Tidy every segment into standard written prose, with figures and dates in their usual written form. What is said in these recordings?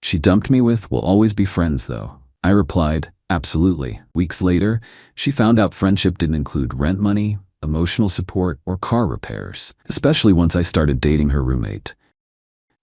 She dumped me with, "We'll always be friends though." I replied, "Absolutely." Weeks later, she found out friendship didn't include rent money, emotional support, or car repairs, especially once I started dating her roommate.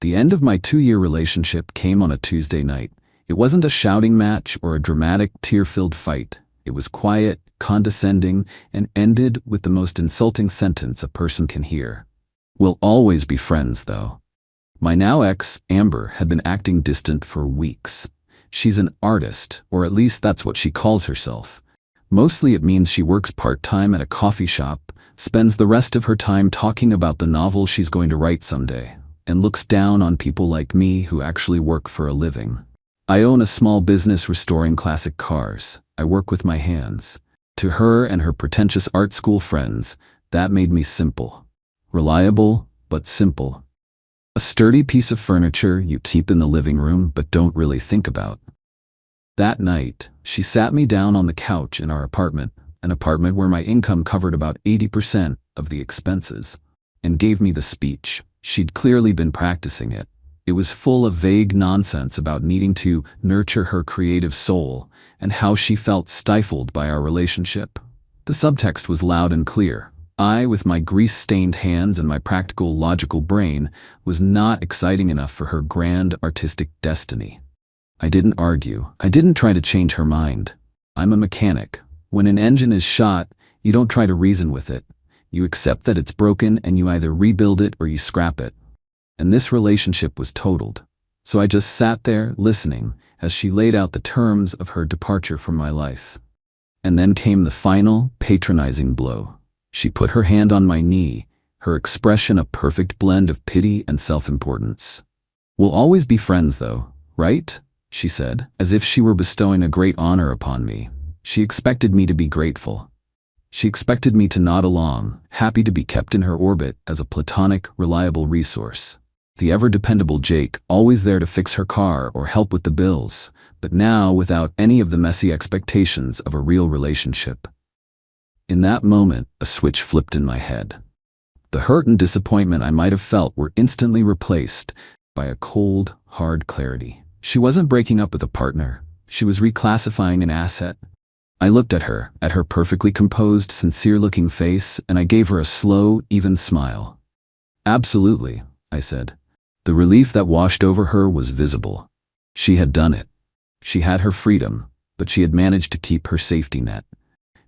The end of my 2-year relationship came on a Tuesday night. It wasn't a shouting match or a dramatic, tear-filled fight. It was quiet, condescending, and ended with the most insulting sentence a person can hear. "We'll always be friends, though." My now ex, Amber, had been acting distant for weeks. She's an artist, or at least that's what she calls herself. Mostly it means she works part-time at a coffee shop, spends the rest of her time talking about the novel she's going to write someday, and looks down on people like me who actually work for a living. I own a small business restoring classic cars. I work with my hands. To her and her pretentious art school friends, that made me simple. Reliable, but simple. A sturdy piece of furniture you keep in the living room but don't really think about. That night, she sat me down on the couch in our apartment, an apartment where my income covered about 80% of the expenses, and gave me the speech. She'd clearly been practicing it. It was full of vague nonsense about needing to nurture her creative soul and how she felt stifled by our relationship. The subtext was loud and clear. I, with my grease-stained hands and my practical, logical brain, was not exciting enough for her grand, artistic destiny. I didn't argue. I didn't try to change her mind. I'm a mechanic. When an engine is shot, you don't try to reason with it. You accept that it's broken and you either rebuild it or you scrap it. And this relationship was totaled. So I just sat there, listening, as she laid out the terms of her departure from my life. And then came the final, patronizing blow. She put her hand on my knee, her expression a perfect blend of pity and self-importance. "We'll always be friends though, right?" she said, as if she were bestowing a great honor upon me. She expected me to be grateful. She expected me to nod along, happy to be kept in her orbit as a platonic, reliable resource. The ever-dependable Jake, always there to fix her car or help with the bills, but now without any of the messy expectations of a real relationship. In that moment, a switch flipped in my head. The hurt and disappointment I might have felt were instantly replaced by a cold, hard clarity. She wasn't breaking up with a partner. She was reclassifying an asset. I looked at her perfectly composed, sincere-looking face, and I gave her a slow, even smile. "Absolutely," I said. The relief that washed over her was visible. She had done it. She had her freedom, but she had managed to keep her safety net.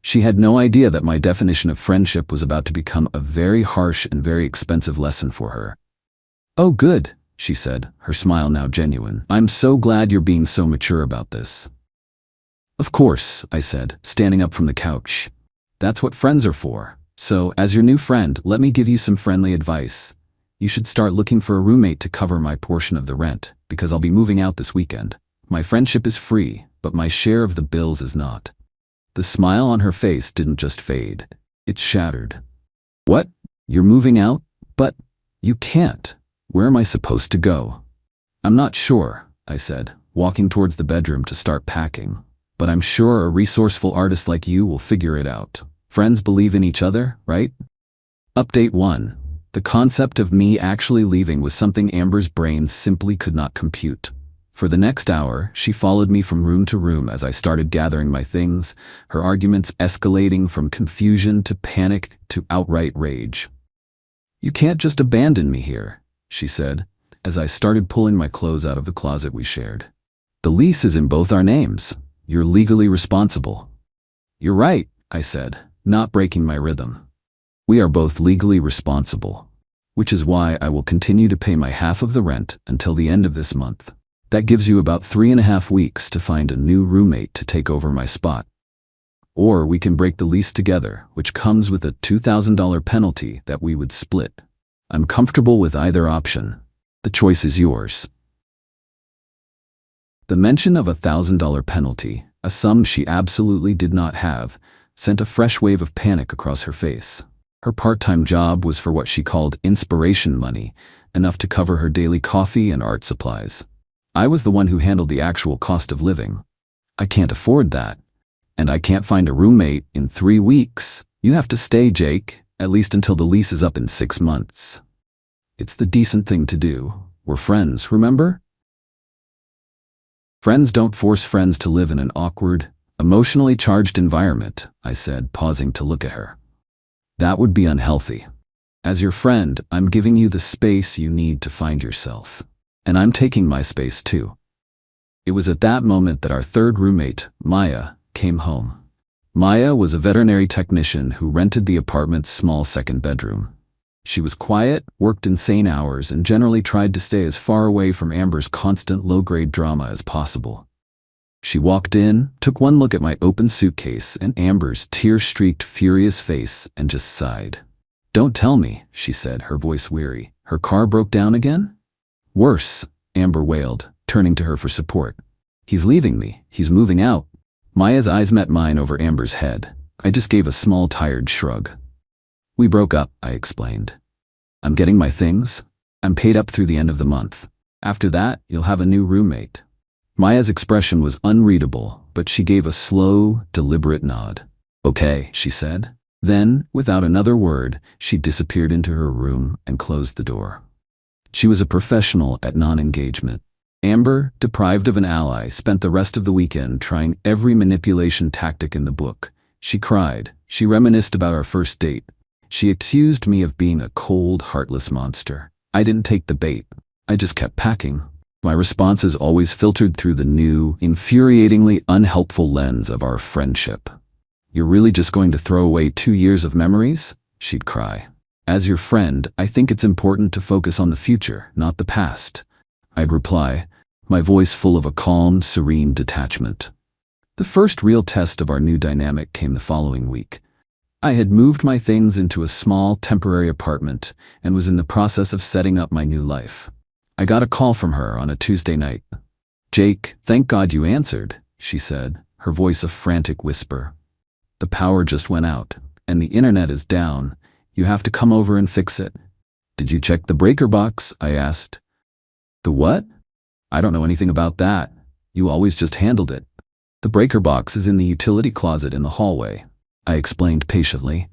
She had no idea that my definition of friendship was about to become a very harsh and very expensive lesson for her. "Oh, good," she said, her smile now genuine. "I'm so glad you're being so mature about this." "Of course," I said, standing up from the couch. "That's what friends are for. So, as your new friend, let me give you some friendly advice. You should start looking for a roommate to cover my portion of the rent, because I'll be moving out this weekend. My friendship is free, but my share of the bills is not." The smile on her face didn't just fade. It shattered. "What? You're moving out? But you can't. Where am I supposed to go?" "I'm not sure," I said, walking towards the bedroom to start packing. "But I'm sure a resourceful artist like you will figure it out. Friends believe in each other, right?" Update 1. The concept of me actually leaving was something Amber's brain simply could not compute. For the next hour, she followed me from room to room as I started gathering my things, her arguments escalating from confusion to panic to outright rage. "You can't just abandon me here," she said, as I started pulling my clothes out of the closet we shared. "The lease is in both our names. You're legally responsible." "You're right," I said, not breaking my rhythm. "We are both legally responsible, which is why I will continue to pay my half of the rent until the end of this month. That gives you about 3.5 weeks to find a new roommate to take over my spot. Or we can break the lease together, which comes with a $2,000 penalty that we would split. I'm comfortable with either option. The choice is yours." The mention of a $1,000 penalty, a sum she absolutely did not have, sent a fresh wave of panic across her face. Her part-time job was for what she called inspiration money, enough to cover her daily coffee and art supplies. I was the one who handled the actual cost of living. "I can't afford that. And I can't find a roommate in 3 weeks. You have to stay, Jake, at least until the lease is up in 6 months. It's the decent thing to do. We're friends, remember?" Friends don't force friends to live in an awkward, emotionally charged environment, I said, pausing to look at her. That would be unhealthy. As your friend, I'm giving you the space you need to find yourself. And I'm taking my space too. It was at that moment that our third roommate, Maya, came home. Maya was a veterinary technician who rented the apartment's small second bedroom. She was quiet, worked insane hours, and generally tried to stay as far away from Amber's constant low-grade drama as possible. She walked in, took one look at my open suitcase and Amber's tear-streaked, furious face, and just sighed. "Don't tell me," she said, her voice weary. "Her car broke down again?" "Worse," Amber wailed, turning to her for support. "He's leaving me. He's moving out." Maya's eyes met mine over Amber's head. I just gave a small, tired shrug. "We broke up," I explained. "I'm getting my things. I'm paid up through the end of the month. After that, you'll have a new roommate." Maya's expression was unreadable, but she gave a slow, deliberate nod. "Okay," she said. Then, without another word, she disappeared into her room and closed the door. She was a professional at non-engagement. Amber, deprived of an ally, spent the rest of the weekend trying every manipulation tactic in the book. She cried. She reminisced about our first date. She accused me of being a cold, heartless monster. I didn't take the bait. I just kept packing. My responses always filtered through the new, infuriatingly unhelpful lens of our friendship. "You're really just going to throw away 2 years of memories?" she'd cry. "As your friend, I think it's important to focus on the future, not the past," I'd reply, my voice full of a calm, serene detachment. The first real test of our new dynamic came the following week. I had moved my things into a small, temporary apartment and was in the process of setting up my new life. I got a call from her on a Tuesday night. "Jake, thank God you answered," she said, her voice a frantic whisper. "The power just went out, and the internet is down. You have to come over and fix it." "Did you check the breaker box?" I asked. "The what?" "I don't know anything about that. You always just handled it." "The breaker box is in the utility closet in the hallway," I explained patiently.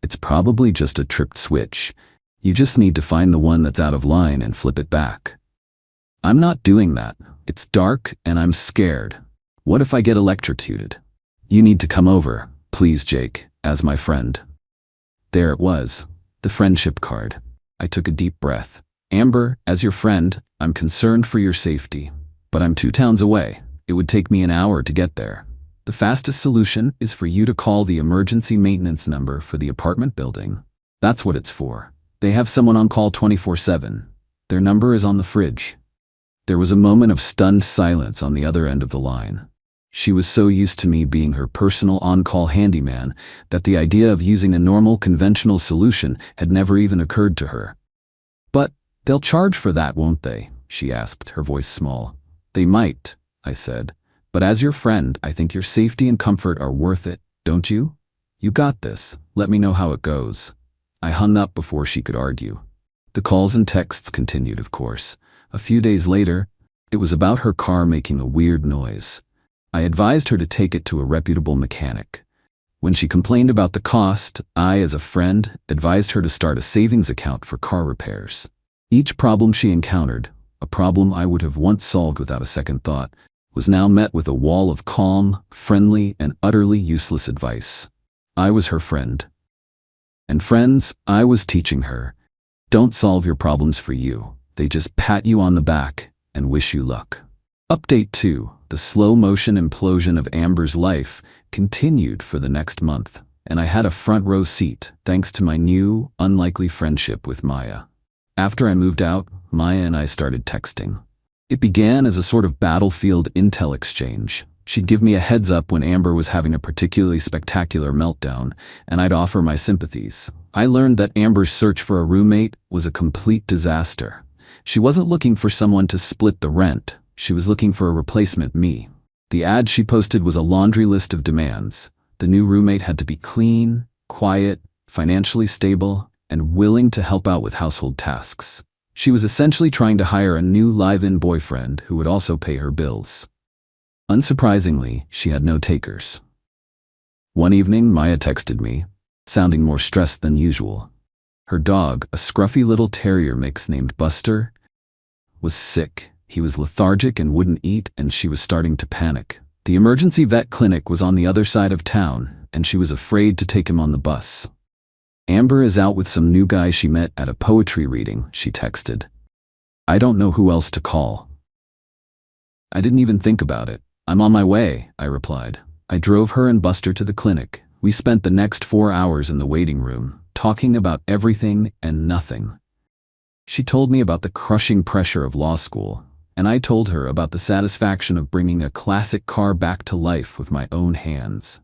"It's probably just a tripped switch. You just need to find the one that's out of line and flip it back." "I'm not doing that. It's dark and I'm scared. What if I get electrocuted?" "You need to come over, please, Jake, as my friend." There it was, the friendship card. I took a deep breath. "Amber, as your friend, I'm concerned for your safety. But I'm 2 towns away. It would take me an hour to get there. The fastest solution is for you to call the emergency maintenance number for the apartment building. That's what it's for. They have someone on call 24/7. Their number is on the fridge." There was a moment of stunned silence on the other end of the line. She was so used to me being her personal on-call handyman that the idea of using a normal, conventional solution had never even occurred to her. "But they'll charge for that, won't they?" she asked, her voice small. "They might," I said. "But as your friend, I think your safety and comfort are worth it, don't you? You got this. Let me know how it goes." I hung up before she could argue. The calls and texts continued, of course. A few days later, it was about her car making a weird noise. I advised her to take it to a reputable mechanic. When she complained about the cost, I, as a friend, advised her to start a savings account for car repairs. Each problem she encountered, a problem I would have once solved without a second thought, was now met with a wall of calm, friendly, and utterly useless advice. I was her friend. And friends, I was teaching her, don't solve your problems for you. They just pat you on the back and wish you luck. Update 2. The slow-motion implosion of Amber's life continued for the next month, and I had a front-row seat thanks to my new, unlikely friendship with Maya. After I moved out, Maya and I started texting. It began as a sort of battlefield intel exchange. She'd give me a heads up when Amber was having a particularly spectacular meltdown, and I'd offer my sympathies. I learned that Amber's search for a roommate was a complete disaster. She wasn't looking for someone to split the rent. She was looking for a replacement me. The ad she posted was a laundry list of demands. The new roommate had to be clean, quiet, financially stable, and willing to help out with household tasks. She was essentially trying to hire a new live-in boyfriend who would also pay her bills. Unsurprisingly, she had no takers. One evening, Maya texted me, sounding more stressed than usual. Her dog, a scruffy little terrier mix named Buster, was sick. He was lethargic and wouldn't eat, and she was starting to panic. The emergency vet clinic was on the other side of town, and she was afraid to take him on the bus. "Amber is out with some new guy she met at a poetry reading," she texted. "I don't know who else to call." I didn't even think about it. "I'm on my way," I replied. I drove her and Buster to the clinic. We spent the next 4 hours in the waiting room, talking about everything and nothing. She told me about the crushing pressure of law school, and I told her about the satisfaction of bringing a classic car back to life with my own hands.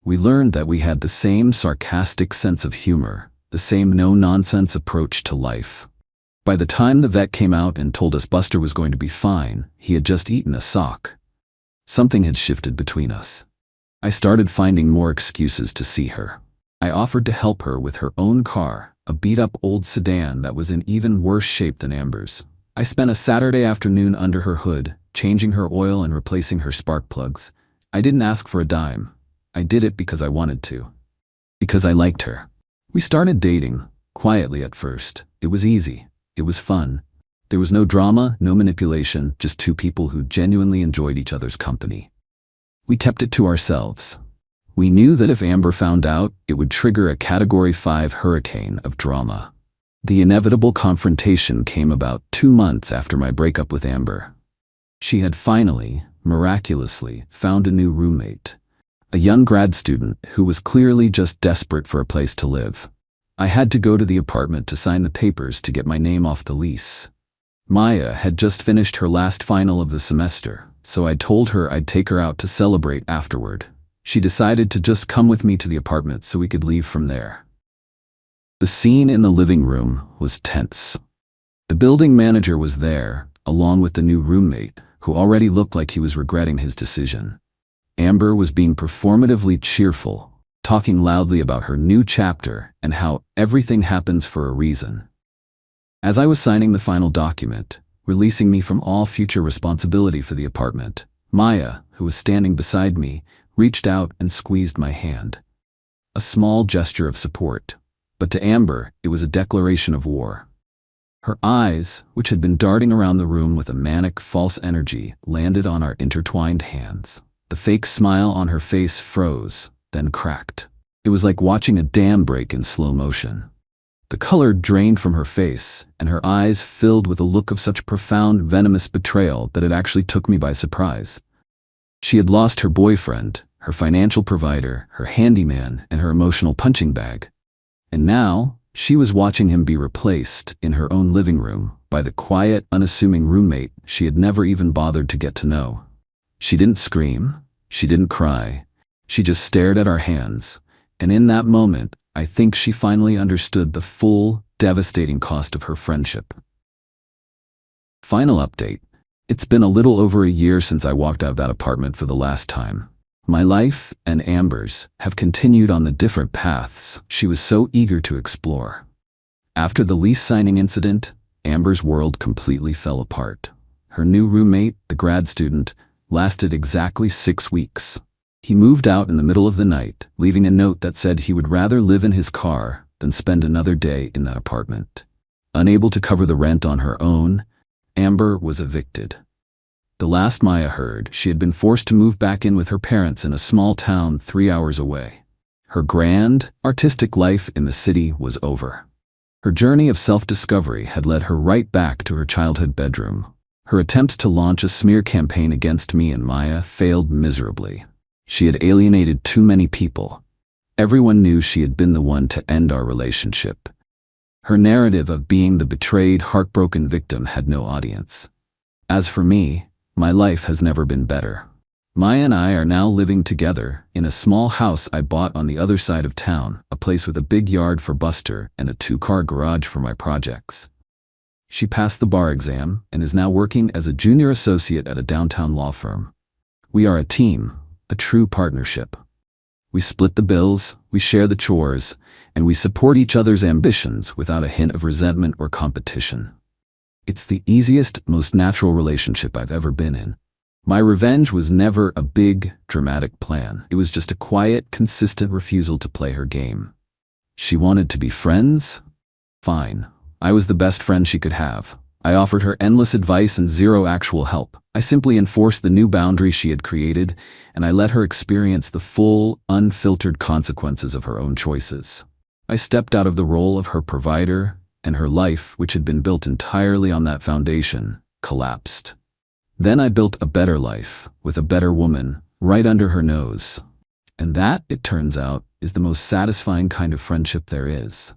We learned that we had the same sarcastic sense of humor, the same no-nonsense approach to life. By the time the vet came out and told us Buster was going to be fine, he had just eaten a sock. Something had shifted between us. I started finding more excuses to see her. I offered to help her with her own car, a beat-up old sedan that was in even worse shape than Amber's. I spent a Saturday afternoon under her hood, changing her oil and replacing her spark plugs. I didn't ask for a dime. I did it because I wanted to. Because I liked her. We started dating, quietly at first. It was easy. It was fun. There was no drama, no manipulation, just two people who genuinely enjoyed each other's company. We kept it to ourselves. We knew that if Amber found out, it would trigger a Category 5 hurricane of drama. The inevitable confrontation came about 2 months after my breakup with Amber. She had finally, miraculously, found a new roommate. A young grad student who was clearly just desperate for a place to live. I had to go to the apartment to sign the papers to get my name off the lease. Maya had just finished her last final of the semester, so I told her I'd take her out to celebrate afterward. She decided to just come with me to the apartment so we could leave from there. The scene in the living room was tense. The building manager was there, along with the new roommate, who already looked like he was regretting his decision. Amber was being performatively cheerful, talking loudly about her new chapter and how everything happens for a reason. As I was signing the final document, releasing me from all future responsibility for the apartment, Maya, who was standing beside me, reached out and squeezed my hand. A small gesture of support, but to Amber, it was a declaration of war. Her eyes, which had been darting around the room with a manic, false energy, landed on our intertwined hands. The fake smile on her face froze, then cracked. It was like watching a dam break in slow motion. The color drained from her face, and her eyes filled with a look of such profound, venomous betrayal that it actually took me by surprise. She had lost her boyfriend, her financial provider, her handyman, and her emotional punching bag. And now, she was watching him be replaced, in her own living room, by the quiet, unassuming roommate she had never even bothered to get to know. She didn't scream, she didn't cry, she just stared at our hands, and in that moment, I think she finally understood the full, devastating cost of her friendship. Final update. It's been a little over a year since I walked out of that apartment for the last time. My life, and Amber's, have continued on the different paths she was so eager to explore. After the lease signing incident, Amber's world completely fell apart. Her new roommate, the grad student, lasted exactly 6 weeks. He moved out in the middle of the night, leaving a note that said he would rather live in his car than spend another day in that apartment. Unable to cover the rent on her own, Amber was evicted. The last Maya heard, she had been forced to move back in with her parents in a small town 3 hours away. Her grand, artistic life in the city was over. Her journey of self-discovery had led her right back to her childhood bedroom. Her attempts to launch a smear campaign against me and Maya failed miserably. She had alienated too many people. Everyone knew she had been the one to end our relationship. Her narrative of being the betrayed, heartbroken victim had no audience. As for me, my life has never been better. Maya and I are now living together in a small house I bought on the other side of town, a place with a big yard for Buster and a 2-car garage for my projects. She passed the bar exam and is now working as a junior associate at a downtown law firm. We are a team, a true partnership. We split the bills, we share the chores, and we support each other's ambitions without a hint of resentment or competition. It's the easiest, most natural relationship I've ever been in. My revenge was never a big, dramatic plan. It was just a quiet, consistent refusal to play her game. She wanted to be friends? Fine. I was the best friend she could have. I offered her endless advice and zero actual help. I simply enforced the new boundaries she had created, and I let her experience the full, unfiltered consequences of her own choices. I stepped out of the role of her provider, and her life, which had been built entirely on that foundation, collapsed. Then I built a better life, with a better woman, right under her nose. And that, it turns out, is the most satisfying kind of friendship there is.